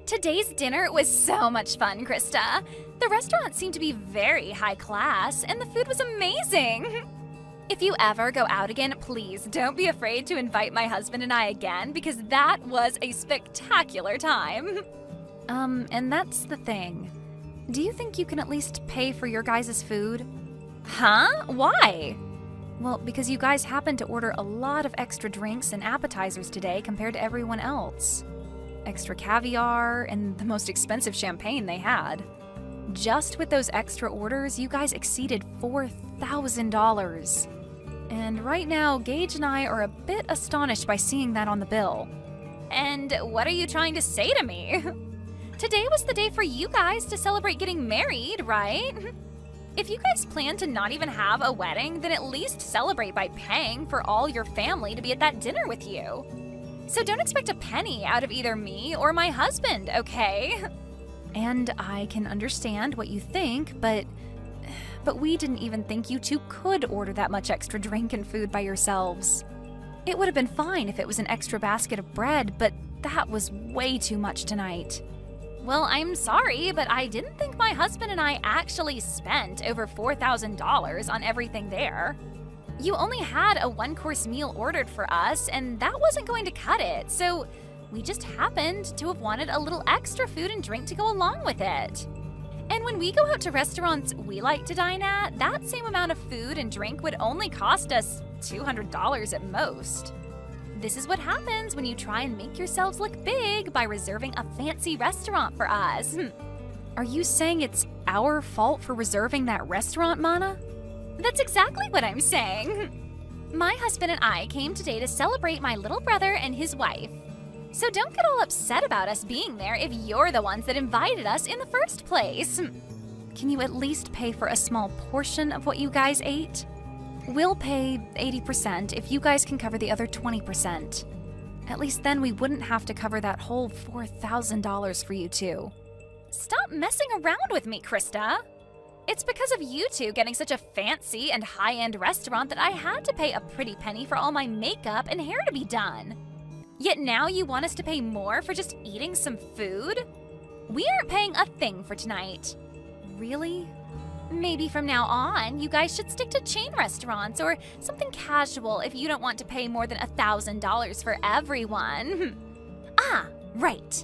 Today's dinner was so much fun, Krista. The restaurant seemed to be very high class, and the food was amazing. If you ever go out again, please don't be afraid to invite my husband and I again, because that was a spectacular time. And that's the thing. Do you think you can at least pay for your guys' food? Huh? Why? Well, because you guys happened to order a lot of extra drinks and appetizers today compared to everyone else. Extra caviar and the most expensive champagne they had. Just with those extra orders, you guys exceeded $4,000. And right now, Gage and I are a bit astonished by seeing that on the bill. And what are you trying to say to me? Today was the day for you guys to celebrate getting married, right? If you guys plan to not even have a wedding, then at least celebrate by paying for all your family to be at that dinner with you. So don't expect a penny out of either me or my husband, okay? And I can understand what you think, but we didn't even think you two could order that much extra drink and food by yourselves. It would have been fine if it was an extra basket of bread, but that was way too much tonight. Well, I'm sorry, but I didn't think my husband and I actually spent over $4,000 on everything there. You only had a one-course meal ordered for us, and that wasn't going to cut it, so we just happened to have wanted a little extra food and drink to go along with it. And when we go out to restaurants we like to dine at, that same amount of food and drink would only cost us $200 at most. This is what happens when you try and make yourselves look big by reserving a fancy restaurant for us. Are you saying it's our fault for reserving that restaurant, Mana? That's exactly what I'm saying. My husband and I came today to celebrate my little brother and his wife. So don't get all upset about us being there if you're the ones that invited us in the first place. Can you at least pay for a small portion of what you guys ate? We'll pay 80% if you guys can cover the other 20%. At least then we wouldn't have to cover that whole $4,000 for you two. Stop messing around with me, Krista. It's because of you two getting such a fancy and high-end restaurant that I had to pay a pretty penny for all my makeup and hair to be done. Yet now you want us to pay more for just eating some food? We aren't paying a thing for tonight. Really? Maybe from now on, you guys should stick to chain restaurants or something casual if you don't want to pay more than $1,000 for everyone. Ah, right.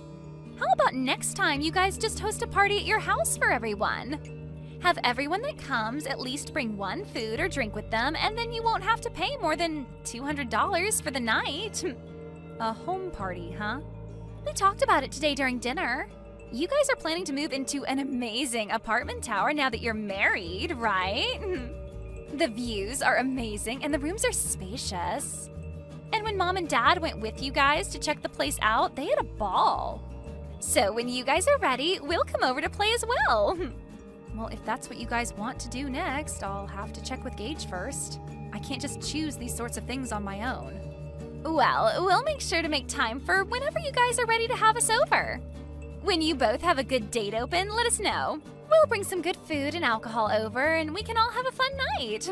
How about next time you guys just host a party at your house for everyone? Have everyone that comes at least bring one food or drink with them, and then you won't have to pay more than $200 for the night. A home party, huh? We talked about it today during dinner. You guys are planning to move into an amazing apartment tower now that you're married, right? The views are amazing and the rooms are spacious. And when Mom and Dad went with you guys to check the place out, they had a ball. So when you guys are ready, we'll come over to play as well. Well, if that's what you guys want to do next, I'll have to check with Gage first. I can't just choose these sorts of things on my own. Well, we'll make sure to make time for whenever you guys are ready to have us over. When you both have a good date open, let us know. We'll bring some good food and alcohol over, and we can all have a fun night.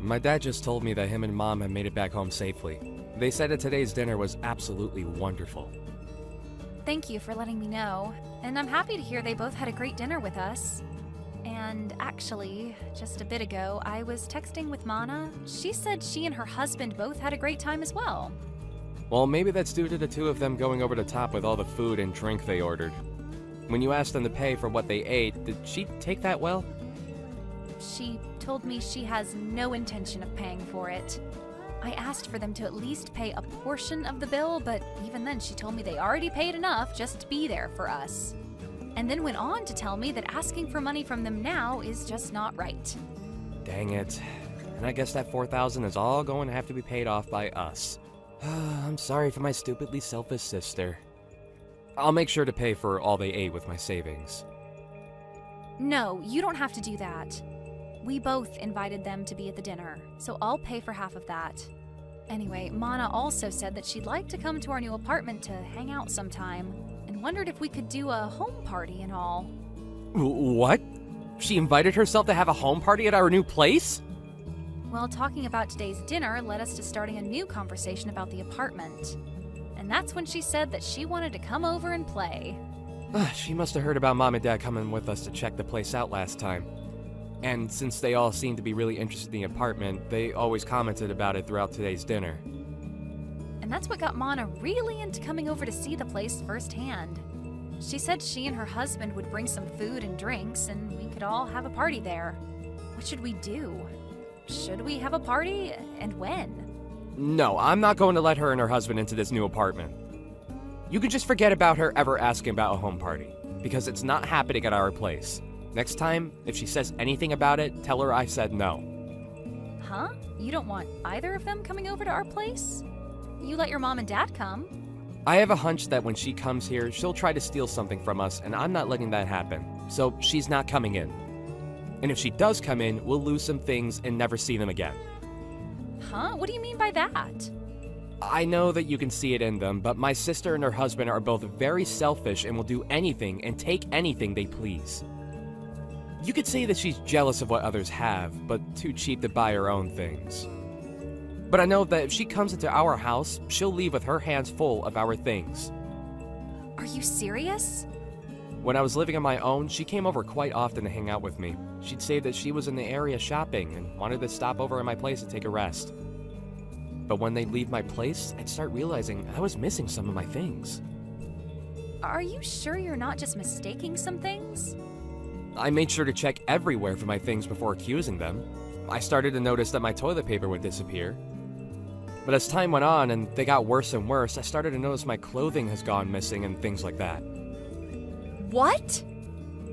My dad just told me that him and Mom have made it back home safely. They said that today's dinner was absolutely wonderful. Thank you for letting me know, and I'm happy to hear they both had a great dinner with us. And actually, just a bit ago, I was texting with Mana. She said she and her husband both had a great time as well. Well, maybe that's due to the two of them going over the top with all the food and drink they ordered. When you asked them to pay for what they ate, did she take that well? She told me she has no intention of paying for it. I asked for them to at least pay a portion of the bill, but even then she told me they already paid enough just to be there for us. And then went on to tell me that asking for money from them now is just not right. Dang it. And I guess that $4,000 is all going to have to be paid off by us. I'm sorry for my stupidly selfish sister. I'll make sure to pay for all they ate with my savings. No, you don't have to do that. We both invited them to be at the dinner, so I'll pay for half of that. Anyway, Mana also said that she'd like to come to our new apartment to hang out sometime, and wondered if we could do a home party and all. What? She invited herself to have a home party at our new place? Well, talking about today's dinner led us to starting a new conversation about the apartment. And that's when she said that she wanted to come over and play. She must have heard about Mom and Dad coming with us to check the place out last time. And since they all seemed to be really interested in the apartment, they always commented about it throughout today's dinner. And that's what got Mana really into coming over to see the place firsthand. She said she and her husband would bring some food and drinks, and we could all have a party there. What should we do? Should we have a party, and when? No, I'm not going to let her and her husband into this new apartment. You can just forget about her ever asking about a home party, because it's not happening at our place. Next time, if she says anything about it, tell her I said no. Huh? You don't want either of them coming over to our place? You let your mom and dad come. I have a hunch that when she comes here, she'll try to steal something from us, and I'm not letting that happen. So she's not coming in. And if she does come in, we'll lose some things and never see them again. Huh? What do you mean by that? I know that you can see it in them, but my sister and her husband are both very selfish and will do anything and take anything they please. You could say that she's jealous of what others have, but too cheap to buy her own things. But I know that if she comes into our house, she'll leave with her hands full of our things. Are you serious? When I was living on my own, she came over quite often to hang out with me. She'd say that she was in the area shopping and wanted to stop over at my place to take a rest. But when they'd leave my place, I'd start realizing I was missing some of my things. Are you sure you're not just mistaking some things? I made sure to check everywhere for my things before accusing them. I started to notice that my toilet paper would disappear. But as time went on and they got worse and worse, I started to notice my clothing has gone missing and things like that. What?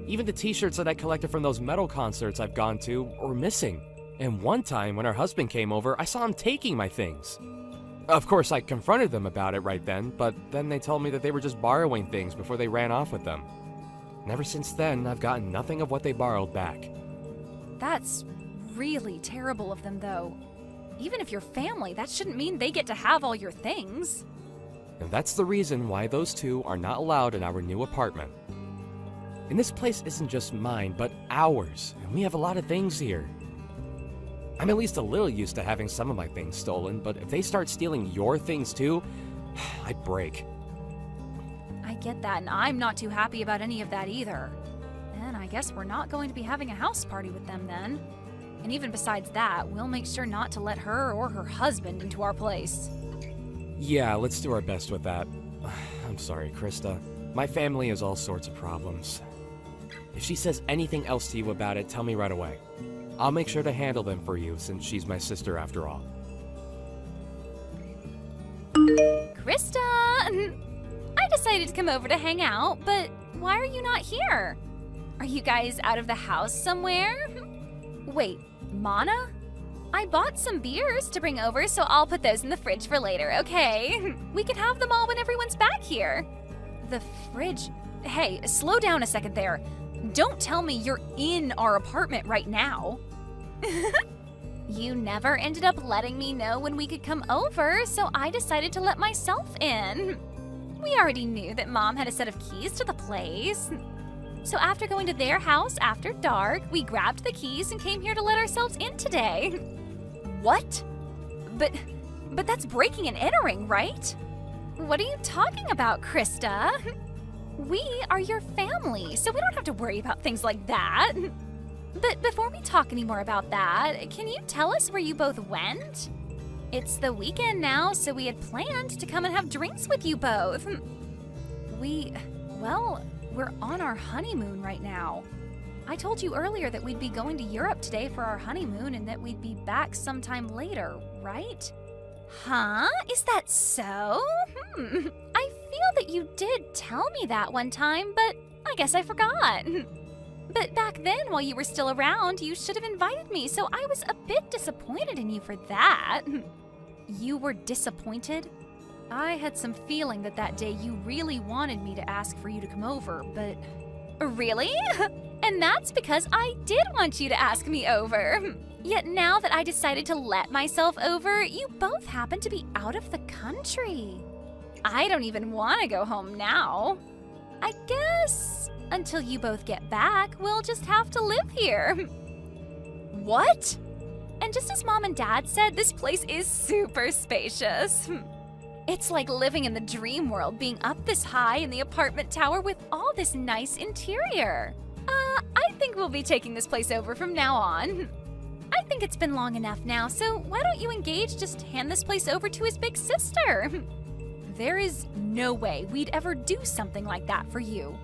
Even the t-shirts that I collected from those metal concerts I've gone to were missing. And one time when her husband came over, I saw him taking my things. Of course, I confronted them about it right then, but then they told me that they were just borrowing things before they ran off with them. And ever since then, I've gotten nothing of what they borrowed back. That's really terrible of them, though. Even if you're family, that shouldn't mean they get to have all your things. And that's the reason why those two are not allowed in our new apartment. And this place isn't just mine, but ours, and we have a lot of things here. I'm at least a little used to having some of my things stolen, but if they start stealing your things too, I'd break. I get that, and I'm not too happy about any of that either. And I guess we're not going to be having a house party with them then. And even besides that, we'll make sure not to let her or her husband into our place. Yeah, let's do our best with that. I'm sorry, Krista. My family has all sorts of problems. If she says anything else to you about it, tell me right away. I'll make sure to handle them for you, since she's my sister after all. Krista! I decided to come over to hang out, but why are you not here? Are you guys out of the house somewhere? Wait, Mana? I bought some beers to bring over, so I'll put those in the fridge for later, okay? We can have them all when everyone's back here. The fridge? Hey, slow down a second there. Don't tell me you're in our apartment right now. You never ended up letting me know when we could come over, so I decided to let myself in. We already knew that Mom had a set of keys to the place. So after going to their house after dark, we grabbed the keys and came here to let ourselves in today. What? But that's breaking and entering, right? What are you talking about, Krista? We are your family, so we don't have to worry about things like that. But before we talk any more about that, can you tell us where you both went? It's the weekend now, so we had planned to come and have drinks with you both. We're on our honeymoon right now. I told you earlier that we'd be going to Europe today for our honeymoon and that we'd be back sometime later, right? Huh? Is that so? I feel that you did tell me that one time, but I guess I forgot. But back then, while you were still around, you should have invited me, so I was a bit disappointed in you for that. You were disappointed? I had some feeling that day you really wanted me to ask for you to come over, but... Really? And that's because I did want you to ask me over. Yet now that I decided to let myself over, you both happen to be out of the country. I don't even want to go home now. I guess until you both get back, we'll just have to live here. What? And just as Mom and Dad said, this place is super spacious. It's like living in the dream world, being up this high in the apartment tower with all this nice interior. I think we'll be taking this place over from now on. I think it's been long enough now, so why don't you engage just hand this place over to his big sister? There is no way we'd ever do something like that for you.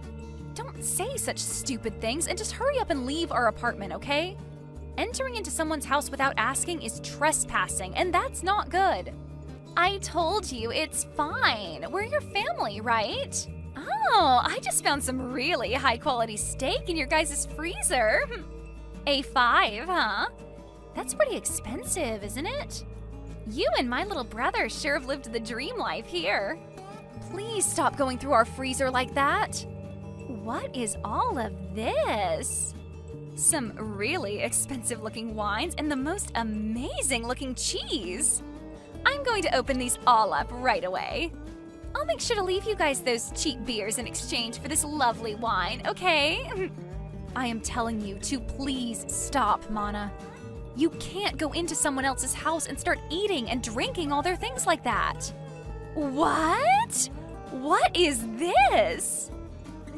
Don't say such stupid things and just hurry up and leave our apartment, okay? Entering into someone's house without asking is trespassing, and that's not good. I told you, it's fine. We're your family, right? Oh, I just found some really high-quality steak in your guys' freezer. A5, huh? That's pretty expensive, isn't it? You and my little brother sure have lived the dream life here. Please stop going through our freezer like that. What is all of this? Some really expensive-looking wines and the most amazing-looking cheese. I'm going to open these all up right away. I'll make sure to leave you guys those cheap beers in exchange for this lovely wine, okay? I am telling you to please stop, Mana. You can't go into someone else's house and start eating and drinking all their things like that. What? What is this?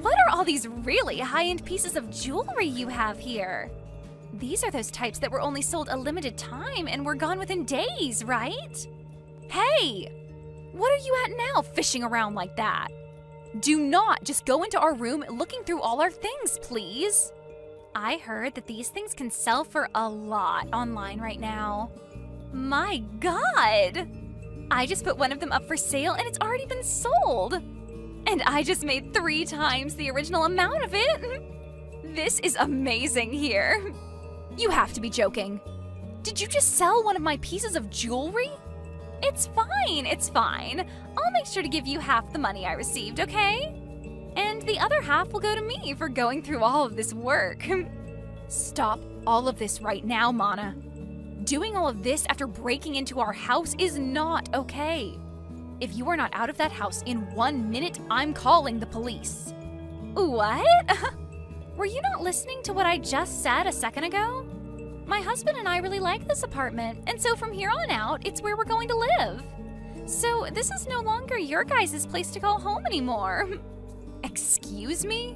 What are all these really high-end pieces of jewelry you have here? These are those types that were only sold a limited time and were gone within days, right? Hey! What are you at now, fishing around like that? Do not just go into our room looking through all our things, please. I heard that these things can sell for a lot online right now. My God! I just put one of them up for sale and it's already been sold. And I just made 3 times the original amount of it. This is amazing here. You have to be joking. Did you just sell one of my pieces of jewelry? It's fine, it's fine. I'll make sure to give you half the money I received, okay? And the other half will go to me for going through all of this work. Stop all of this right now, Mana. Doing all of this after breaking into our house is not okay. If you are not out of that house in 1 minute, I'm calling the police. What? Were you not listening to what I just said a second ago? My husband and I really like this apartment, and so from here on out, it's where we're going to live. So this is no longer your guys' place to call home anymore. Excuse me?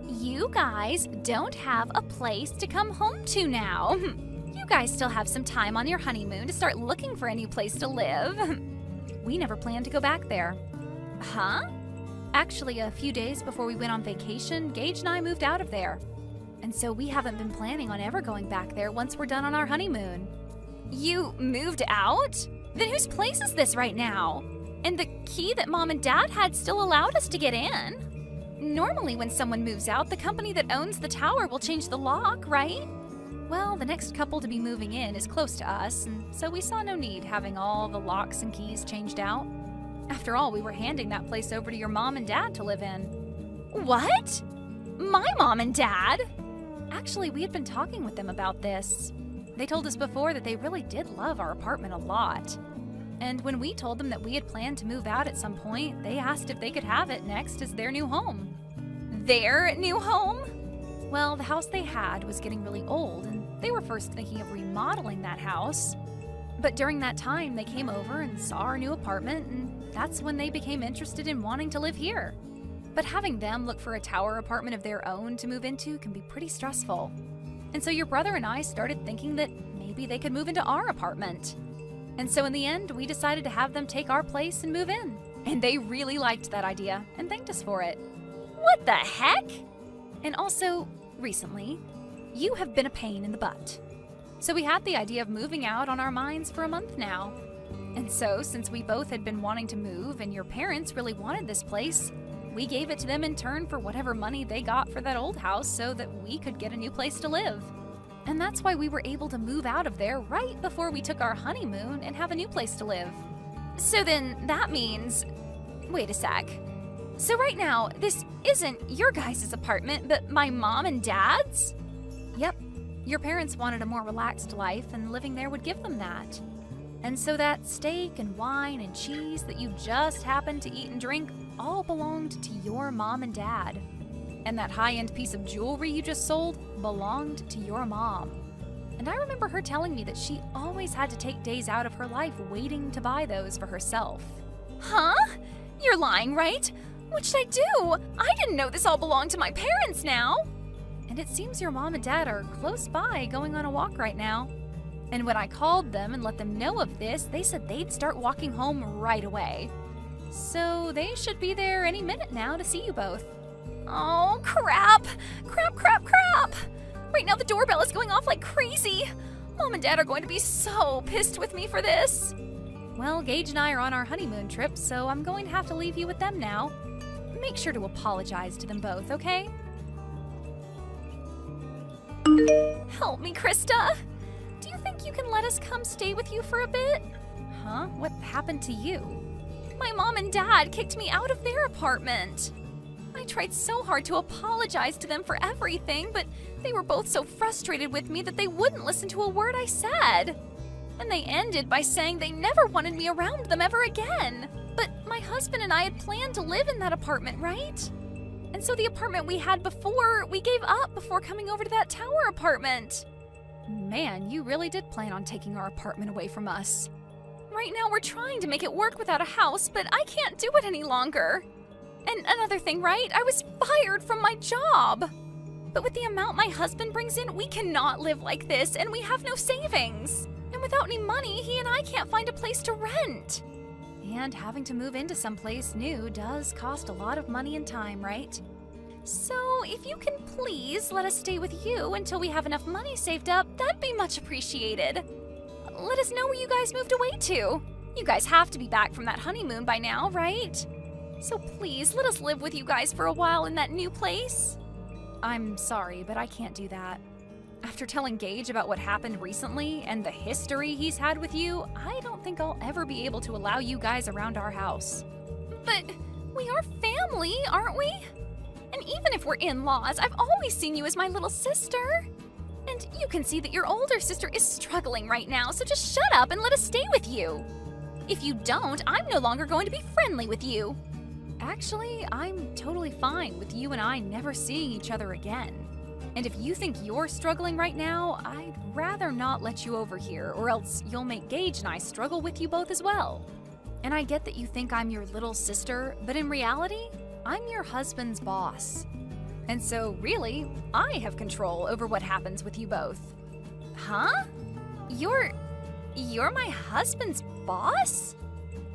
You guys don't have a place to come home to now. You guys still have some time on your honeymoon to start looking for a new place to live. We never planned to go back there. Huh? Actually, a few days before we went on vacation, Gage and I moved out of there. And so we haven't been planning on ever going back there once we're done on our honeymoon. You moved out? Then whose place is this right now? And the key that Mom and Dad had still allowed us to get in? Normally when someone moves out, the company that owns the tower will change the lock, right? Well, the next couple to be moving in is close to us, and so we saw no need having all the locks and keys changed out. After all, we were handing that place over to your mom and dad to live in. What? My mom and dad? Actually, we had been talking with them about this. They told us before that they really did love our apartment a lot. And when we told them that we had planned to move out at some point, they asked if they could have it next as their new home. Their new home? Well, the house they had was getting really old, and they were first thinking of remodeling that house. But during that time, they came over and saw our new apartment, and that's when they became interested in wanting to live here. But having them look for a tower apartment of their own to move into can be pretty stressful. And so your brother and I started thinking that maybe they could move into our apartment. And so in the end, we decided to have them take our place and move in. And they really liked that idea and thanked us for it. What the heck? And also, recently, you have been a pain in the butt. So we had the idea of moving out on our minds for a month now. And so, since we both had been wanting to move and your parents really wanted this place, we gave it to them in turn for whatever money they got for that old house so that we could get a new place to live. And that's why we were able to move out of there right before we took our honeymoon and have a new place to live. So then that means... Wait a sec. So right now, this isn't your guys' apartment, but my mom and dad's? Yep. Your parents wanted a more relaxed life, and living there would give them that. And so that steak and wine and cheese that you just happened to eat and drink all belonged to your mom and dad. And that high-end piece of jewelry you just sold belonged to your mom. And I remember her telling me that she always had to take days out of her life waiting to buy those for herself. Huh? You're lying, right? What should I do? I didn't know this all belonged to my parents now. And it seems your mom and dad are close by going on a walk right now. And when I called them and let them know of this, they said they'd start walking home right away. So they should be there any minute now to see you both. Oh, crap! Crap, crap, crap! Right now the doorbell is going off like crazy. Mom and Dad are going to be so pissed with me for this. Well, Gage and I are on our honeymoon trip, so I'm going to have to leave you with them now. Make sure to apologize to them both, okay? Help me, Krista! Do you think you can let us come stay with you for a bit? Huh? What happened to you? My mom and dad kicked me out of their apartment. I tried so hard to apologize to them for everything, but they were both so frustrated with me that they wouldn't listen to a word I said. And they ended by saying they never wanted me around them ever again. But my husband and I had planned to live in that apartment, right? And so the apartment we had before, we gave up before coming over to that tower apartment. Man, you really did plan on taking our apartment away from us. Right now we're trying to make it work without a house, but I can't do it any longer. And another thing, right? I was fired from my job. But with the amount my husband brings in, we cannot live like this, and we have no savings. And without any money, he and I can't find a place to rent. And having to move into someplace new does cost a lot of money and time, right? So if you can please let us stay with you until we have enough money saved up, that'd be much appreciated. Let us know where you guys moved away to. You guys have to be back from that honeymoon by now, right? So please, let us live with you guys for a while in that new place. I'm sorry, but I can't do that. After telling Gage about what happened recently and the history he's had with you, I don't think I'll ever be able to allow you guys around our house. But we are family, aren't we? And even if we're in-laws, I've always seen you as my little sister. And you can see that your older sister is struggling right now, so just shut up and let us stay with you. If you don't, I'm no longer going to be friendly with you. Actually, I'm totally fine with you and I never seeing each other again. And if you think you're struggling right now, I'd rather not let you over here, or else you'll make Gage and I struggle with you both as well. And I get that you think I'm your little sister, but in reality, I'm your husband's boss. And so, really, I have control over what happens with you both. Huh? You're my husband's boss?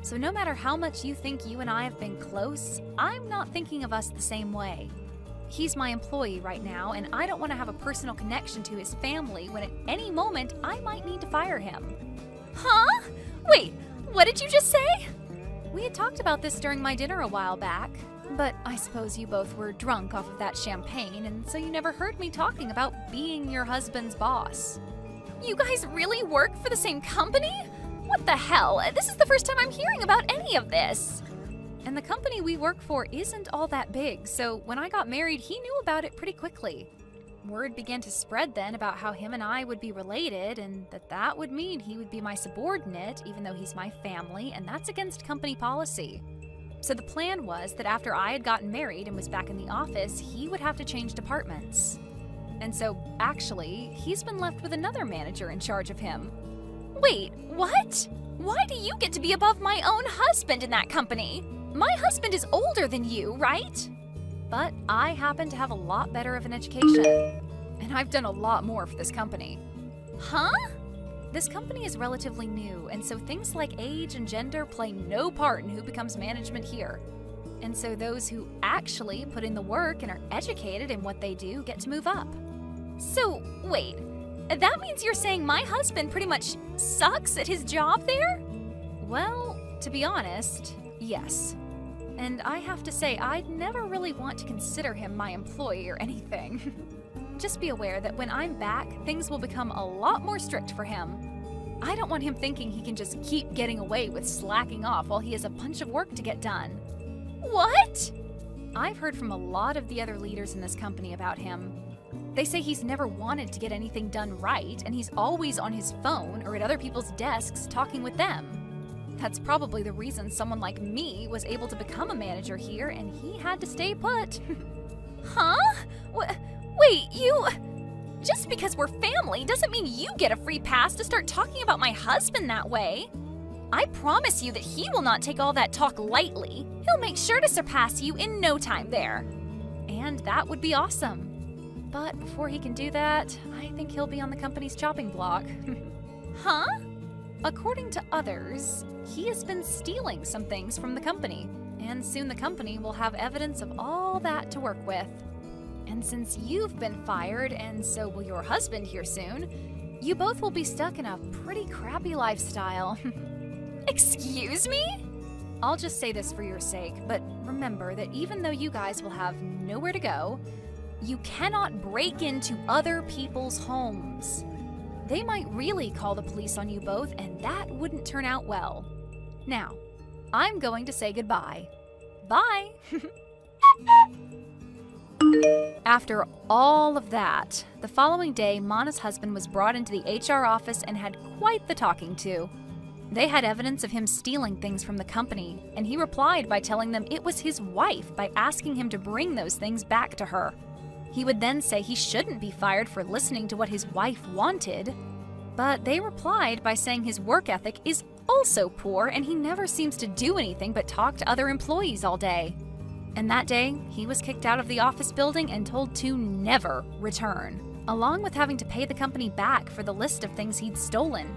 So no matter how much you think you and I have been close, I'm not thinking of us the same way. He's my employee right now, and I don't want to have a personal connection to his family when at any moment I might need to fire him. Huh? Wait, what did you just say? We had talked about this during my dinner a while back, but I suppose you both were drunk off of that champagne, and so you never heard me talking about being your husband's boss. You guys really work for the same company? What the hell? This is the first time I'm hearing about any of this. And the company we work for isn't all that big, so when I got married, he knew about it pretty quickly. Word began to spread then about how him and I would be related, and that would mean he would be my subordinate, even though he's my family, and that's against company policy. So the plan was that after I had gotten married and was back in the office, he would have to change departments. And so, actually, he's been left with another manager in charge of him. Wait, what? Why do you get to be above my own husband in that company? My husband is older than you, right? But I happen to have a lot better of an education, and I've done a lot more for this company. Huh? This company is relatively new, and so things like age and gender play no part in who becomes management here. And so those who actually put in the work and are educated in what they do get to move up. So, wait, that means you're saying my husband pretty much sucks at his job there? Well, to be honest, yes. And I have to say, I'd never really want to consider him my employee or anything. Just be aware that when I'm back, things will become a lot more strict for him. I don't want him thinking he can just keep getting away with slacking off while he has a bunch of work to get done. What? I've heard from a lot of the other leaders in this company about him. They say he's never wanted to get anything done right, and he's always on his phone or at other people's desks talking with them. That's probably the reason someone like me was able to become a manager here, and he had to stay put. Huh? Wait, you... Just because we're family doesn't mean you get a free pass to start talking about my husband that way. I promise you that he will not take all that talk lightly. He'll make sure to surpass you in no time there. And that would be awesome. But before he can do that, I think he'll be on the company's chopping block. Huh? According to others, he has been stealing some things from the company, and soon the company will have evidence of all that to work with. And since you've been fired, and so will your husband here soon, you both will be stuck in a pretty crappy lifestyle. Excuse me? I'll just say this for your sake, but remember that even though you guys will have nowhere to go, you cannot break into other people's homes. They might really call the police on you both, and that wouldn't turn out well. Now, I'm going to say goodbye. Bye! After all of that, the following day, Mana's husband was brought into the HR office and had quite the talking to. They had evidence of him stealing things from the company, and he replied by telling them it was his wife by asking him to bring those things back to her. He would then say he shouldn't be fired for listening to what his wife wanted, but they replied by saying his work ethic is also poor and he never seems to do anything but talk to other employees all day. And that day, he was kicked out of the office building and told to never return, along with having to pay the company back for the list of things he'd stolen,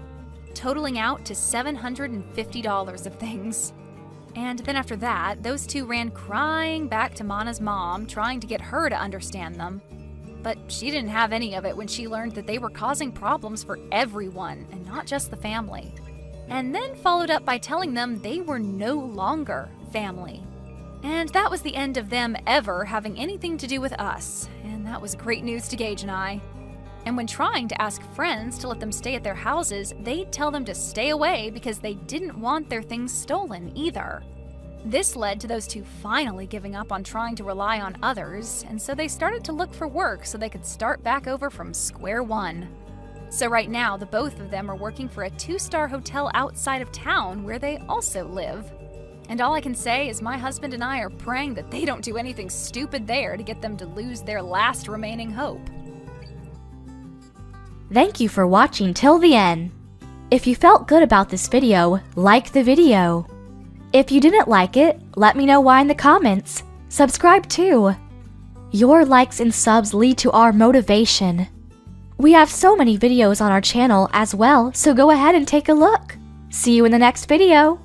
totaling out to $750 of things. And then after that, those two ran crying back to Mana's mom, trying to get her to understand them. But she didn't have any of it when she learned that they were causing problems for everyone, and not just the family. And then followed up by telling them they were no longer family. And that was the end of them ever having anything to do with us, and that was great news to Gage and I. And when trying to ask friends to let them stay at their houses, they'd tell them to stay away because they didn't want their things stolen either. This led to those two finally giving up on trying to rely on others, and so they started to look for work so they could start back over from square one. So right now, the both of them are working for a 2-star hotel outside of town where they also live. And all I can say is my husband and I are praying that they don't do anything stupid there to get them to lose their last remaining hope. Thank you for watching till the end. If you felt good about this video, like the video. If you didn't like it, let me know why in the comments. Subscribe too. Your likes and subs lead to our motivation. We have so many videos on our channel as well, so go ahead and take a look. See you in the next video.